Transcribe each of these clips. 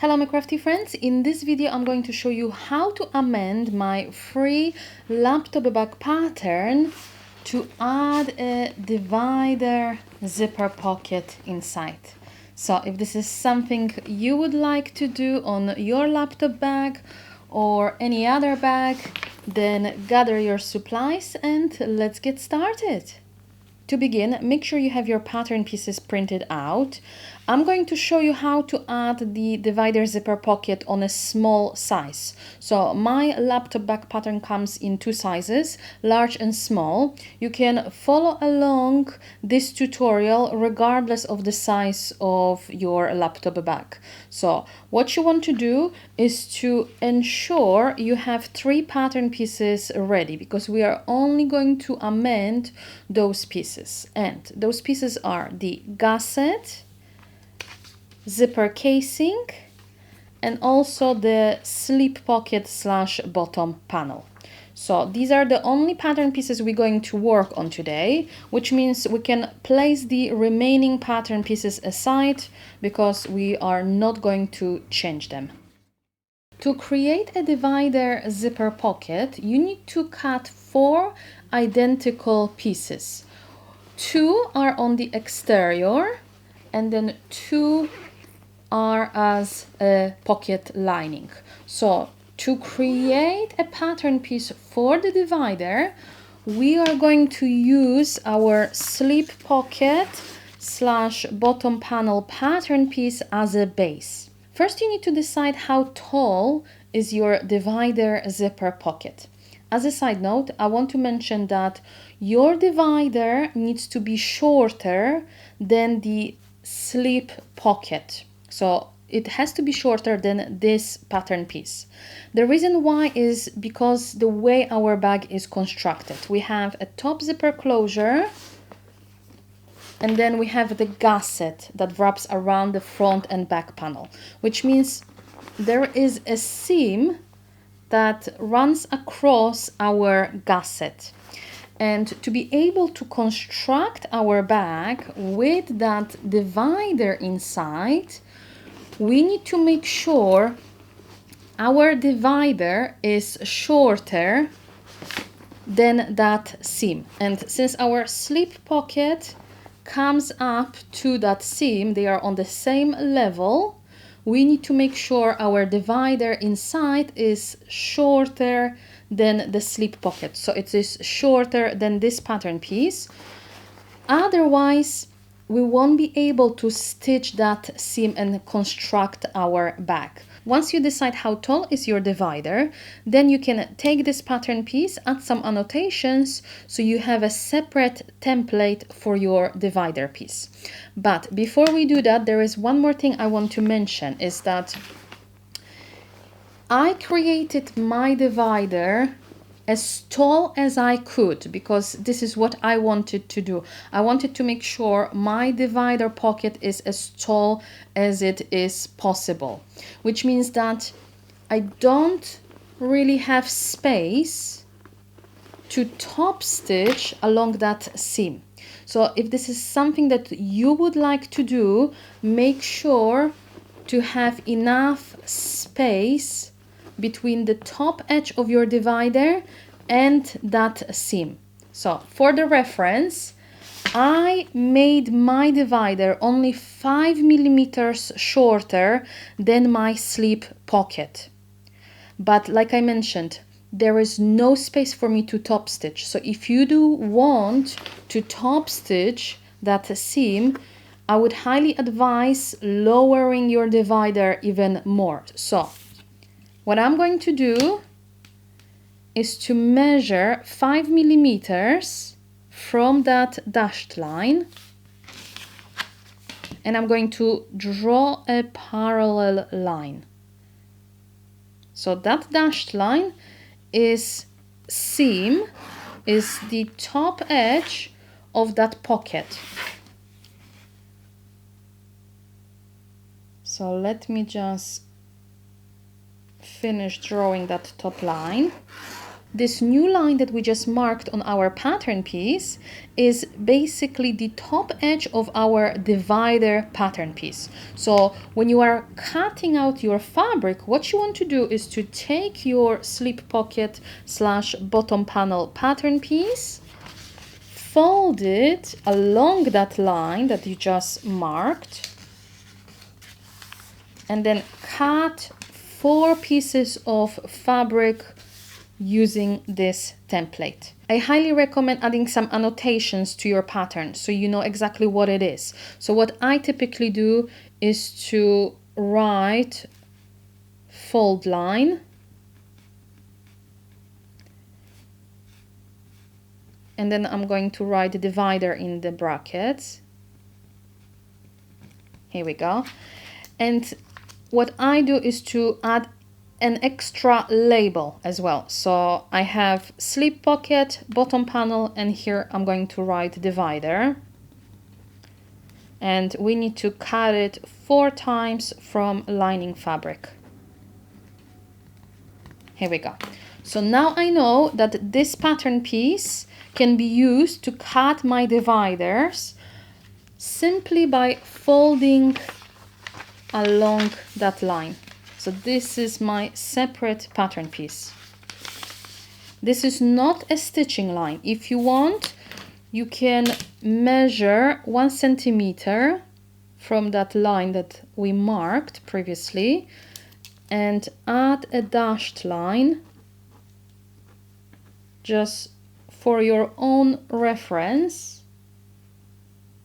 Hello my crafty friends, in this video I'm going to show you how to amend my free laptop bag pattern to add a divider zipper pocket inside. So if this is something you would like to do on your laptop bag or any other bag, then gather your supplies and let's get started. To begin, make sure you have your pattern pieces printed out. I'm going to show you how to add the divider zipper pocket on a small size. So my laptop bag pattern comes in two sizes, large and small. You can follow along this tutorial regardless of the size of your laptop bag. So what you want to do is to ensure you have 3 pattern pieces ready, because we are only going to amend those pieces. And those pieces are the gusset, zipper casing, and also the slip pocket / bottom panel. So these are the only pattern pieces we're going to work on today, which means we can place the remaining pattern pieces aside because we are not going to change them. To create a divider zipper pocket, you need to cut 4 identical pieces. 2 are on the exterior and then 2 are as a pocket lining. So to create a pattern piece for the divider, we are going to use our slip pocket / bottom panel pattern piece as a base. First, you need to decide how tall is your divider zipper pocket. As a side note, I want to mention that your divider needs to be shorter than the slip pocket. So it has to be shorter than this pattern piece. The reason why is because the way our bag is constructed. We have a top zipper closure, and then we have the gusset that wraps around the front and back panel, which means there is a seam that runs across our gusset. And to be able to construct our bag with that divider inside, we need to make sure our divider is shorter than that seam. And since our slip pocket comes up to that seam, they are on the same level, we need to make sure our divider inside is shorter than the slip pocket. So it is shorter than this pattern piece. Otherwise, we won't be able to stitch that seam and construct our bag. Once you decide how tall is your divider, then you can take this pattern piece, add some annotations, so you have a separate template for your divider piece. But before we do that, there is one more thing I want to mention, is that I created my divider as tall as I could, because this is what I wanted to do. I wanted to make sure my divider pocket is as tall as it is possible, which means that I don't really have space to top stitch along that seam. So if this is something that you would like to do, make sure to have enough space between the top edge of your divider and that seam. So for the reference, I made my divider only 5 millimeters shorter than my slip pocket. But like I mentioned, there is no space for me to top stitch. So if you do want to top stitch that seam, I would highly advise lowering your divider even more. So what I'm going to do is to measure 5 millimeters from that dashed line, and I'm going to draw a parallel line. So that dashed line is seam, is the top edge of that pocket. So let me just finish drawing that top line. This new line that we just marked on our pattern piece is basically the top edge of our divider pattern piece. So when you are cutting out your fabric, what you want to do is to take your slip pocket / bottom panel pattern piece, fold it along that line that you just marked, and then cut 4 pieces of fabric using this template. I highly recommend adding some annotations to your pattern so you know exactly what it is. So what I typically do is to write fold line, and then I'm going to write the divider in the brackets. Here we go. And what I do is to add an extra label as well. So I have slip pocket, bottom panel, and here I'm going to write divider. And we need to cut it 4 times from lining fabric. Here we go. So now I know that this pattern piece can be used to cut my dividers simply by folding along that line. So this is my separate pattern piece. This is not a stitching line. If you want, you can measure 1 centimeter from that line that we marked previously and add a dashed line just for your own reference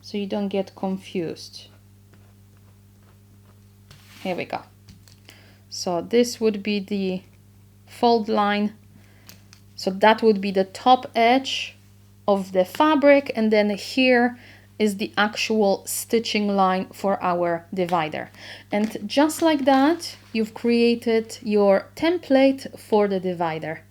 so you don't get confused. Here we go. So this would be the fold line. So that would be the top edge of the fabric, and then here is the actual stitching line for our divider. And just like that, you've created your template for the divider.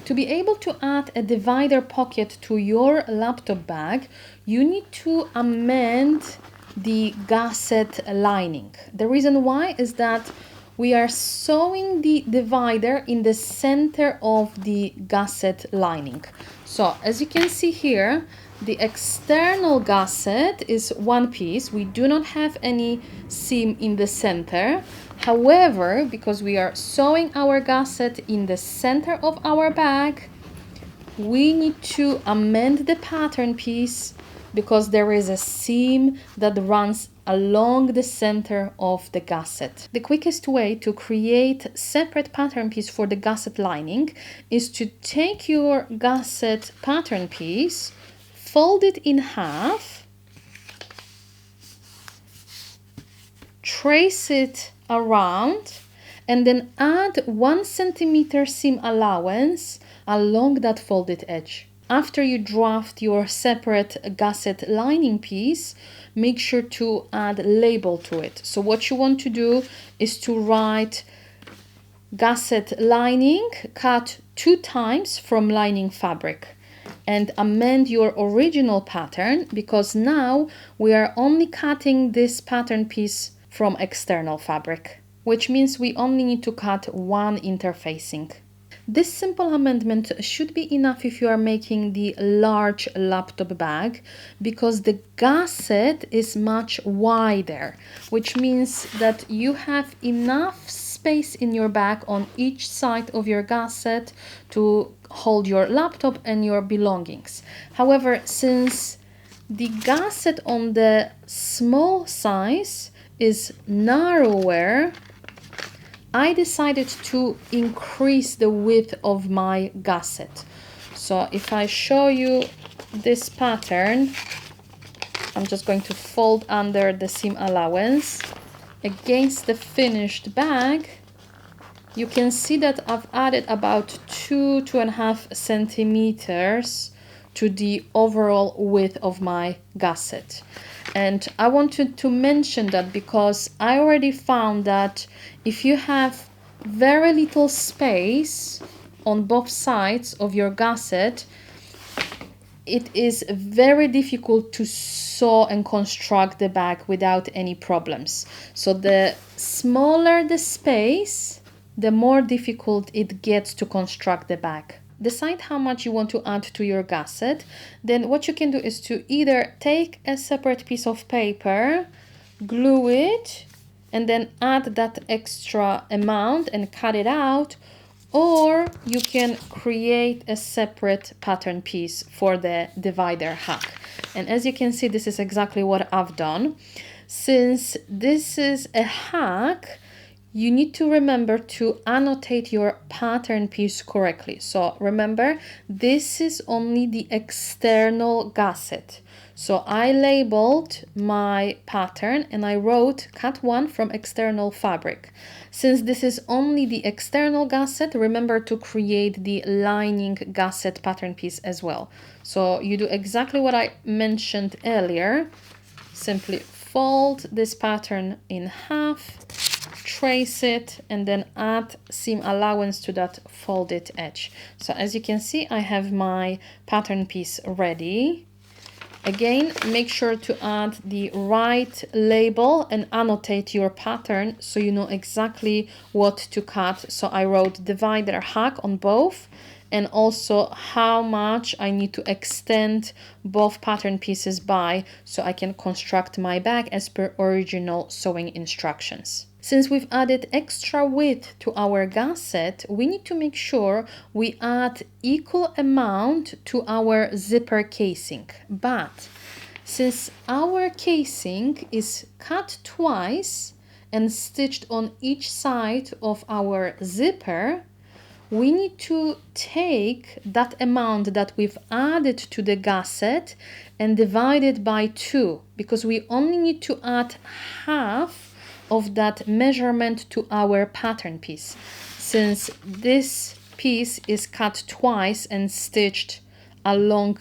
To be able to add a divider pocket to your laptop bag, you need to amend the gusset lining. The reason why is that we are sewing the divider in the center of the gusset lining. So as you can see here, the external gusset is 1 piece. We do not have any seam in the center. However, because we are sewing our gusset in the center of our bag, we need to amend the pattern piece because there is a seam that runs along the center of the gusset. The quickest way to create separate pattern piece for the gusset lining is to take your gusset pattern piece, fold it in half, trace it around, and then add 1 centimeter seam allowance along that folded edge. After you draft your separate gusset lining piece, make sure to add label to it. So what you want to do is to write gusset lining cut 2 times from lining fabric and amend your original pattern, because now we are only cutting this pattern piece from external fabric, which means we only need to cut 1 interfacing. This simple amendment should be enough if you are making the large laptop bag, because the gusset is much wider, which means that you have enough space in your bag on each side of your gusset to hold your laptop and your belongings. However, since the gusset on the small size is narrower, I decided to increase the width of my gusset. So if I show you this pattern, I'm just going to fold under the seam allowance against the finished bag. You can see that I've added about 2.5 centimeters to the overall width of my gusset. And I wanted to mention that because I already found that if you have very little space on both sides of your gusset, it is very difficult to sew and construct the bag without any problems. So the smaller the space, the more difficult it gets to construct the bag. decide how much you want to add to your gusset. Then what you can do is to either take a separate piece of paper, glue it, and then add that extra amount and cut it out, or you can create a separate pattern piece for the divider hack. And as you can see, this is exactly what I've done. Since this is a hack, you need to remember to annotate your pattern piece correctly. So remember, this is only the external gusset. So I labeled my pattern and I wrote cut 1 from external fabric. Since this is only the external gusset, remember to create the lining gusset pattern piece as well. So you do exactly what I mentioned earlier. Simply fold this pattern in half, trace it, and then add seam allowance to that folded edge. So as you can see, I have my pattern piece ready. Again, make sure to add the right label and annotate your pattern so you know exactly what to cut. So I wrote divider hack on both, and also how much I need to extend both pattern pieces by so I can construct my bag as per original sewing instructions. Since we've added extra width to our gusset, we need to make sure we add equal amount to our zipper casing. But since our casing is cut twice and stitched on each side of our zipper, we need to take that amount that we've added to the gusset and divide it by 2, because we only need to add half of that measurement to our pattern piece, since this piece is cut twice and stitched along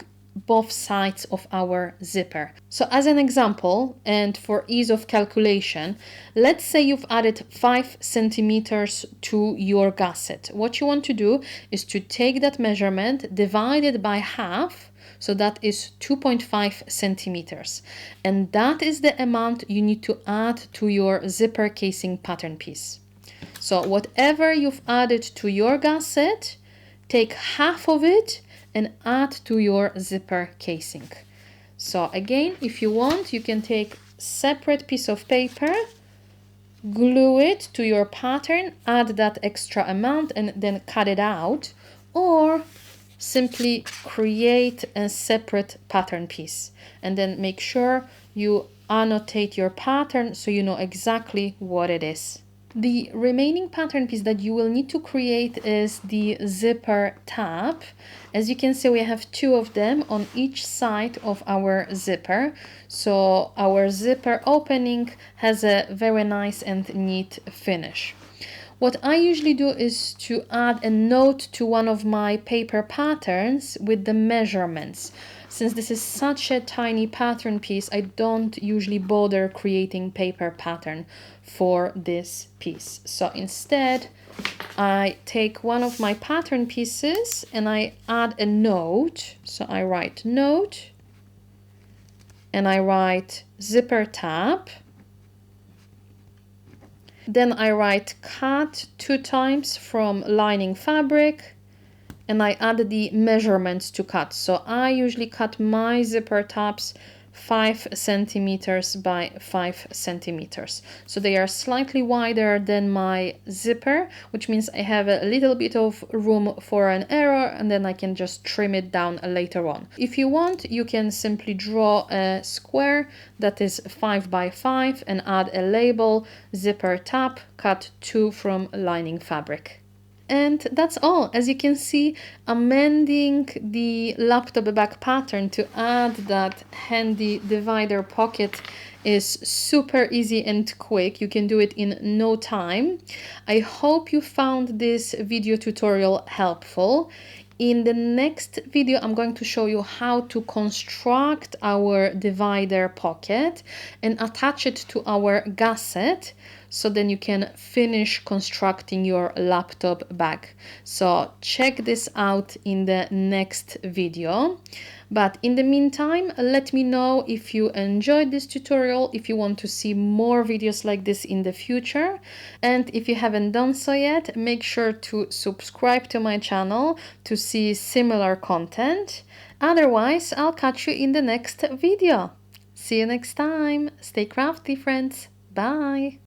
both sides of our zipper. So as an example, and for ease of calculation, let's say you've added 5 centimeters to your gusset. What you want to do is to take that measurement, divide it by half, so that is 2.5 centimeters. And that is the amount you need to add to your zipper casing pattern piece. So whatever you've added to your gusset, take half of it and add to your zipper casing. So again, if you want, you can take separate piece of paper, glue it to your pattern, add that extra amount and then cut it out, or simply create a separate pattern piece and then make sure you annotate your pattern so you know exactly what it is. The remaining pattern piece that you will need to create is the zipper tab. As you can see, we have 2 of them on each side of our zipper. So our zipper opening has a very nice and neat finish. What I usually do is to add a note to one of my paper patterns with the measurements. Since this is such a tiny pattern piece, I don't usually bother creating paper pattern for this piece. So instead, I take one of my pattern pieces and I add a note. So I write note and I write zipper tab. Then I write cut 2 times from lining fabric and I add the measurements to cut. So I usually cut my zipper tabs 5 centimeters by 5 centimeters. So they are slightly wider than my zipper, which means I have a little bit of room for an error and then I can just trim it down later on. If you want, you can simply draw a square that is 5 by 5 and add a label, zipper tab, cut 2 from lining fabric. And that's all. As you can see, amending the laptop back pattern to add that handy divider pocket is super easy and quick. You can do it in no time. I hope you found this video tutorial helpful. In the next video, I'm going to show you how to construct our divider pocket and attach it to our gusset, so then you can finish constructing your laptop bag. So check this out in the next video. But in the meantime, let me know if you enjoyed this tutorial, if you want to see more videos like this in the future. And if you haven't done so yet, make sure to subscribe to my channel to see similar content. Otherwise, I'll catch you in the next video. See you next time. Stay crafty, friends. Bye.